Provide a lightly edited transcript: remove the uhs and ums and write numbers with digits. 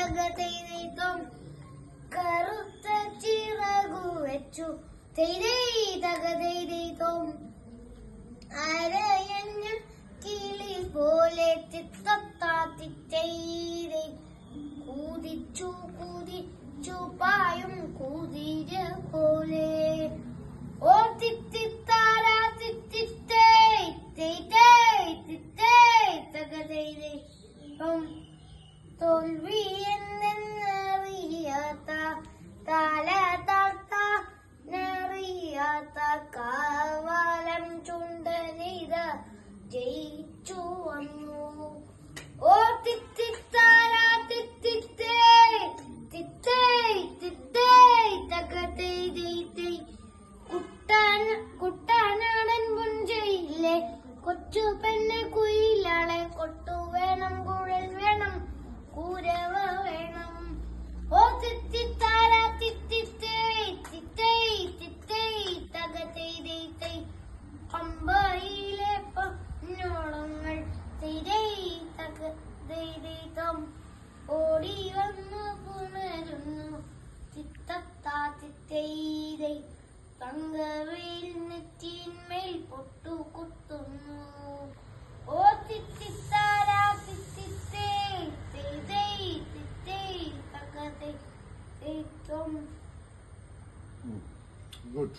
തകതൈതൈതം കറുത്ത ചിറകു വെച്ചു തകതൈതൈതം അരയഞ്ഞ കിളി പോലെ തിത്തത്താത്തിത്തൈതൈ കൂതിച്ചു കൂതിച്ചു പായും കുതിര പോലെ ഓ തിത്തിത്താരാ തിത്തിത്തേ തകതൈതൈതം തോൽവി എന്നറിയാത്ത താളത്താർത്താനറിയാത്ത കാവലം ചുണ്ടനെയ്ത ജയിച്ചു വന്നു ഓ തിത്തിത്താരാ തിത്തിത്തേ തകതൈതൈതൈ കുട്ടനാടൻ പുഞ്ചയിലെ കൊച്ചു പെണ്ണ് കുയിലാളെ കൊട്ടു വേണം കുഴൽ വേണം കൂരവ വേണം ഓ തിത്തിത്താരാ തിത്തിത്തേ തകതൈതൈതൈ പമ്പയിലെ പൊന്നോളങ്ങൾ തകതൈതൈതം ഓടി വന്നു പുണരുന്നു തിത്തത്താത്തിത്തൈതൈ തങ്കവേൽ നെറ്റിന്മേൽ പൊട്ടു കുത്തുന്നു ഓ തിത്തിത്താരാ തിത്തിത്തേ തകതൈതൈതം. Good.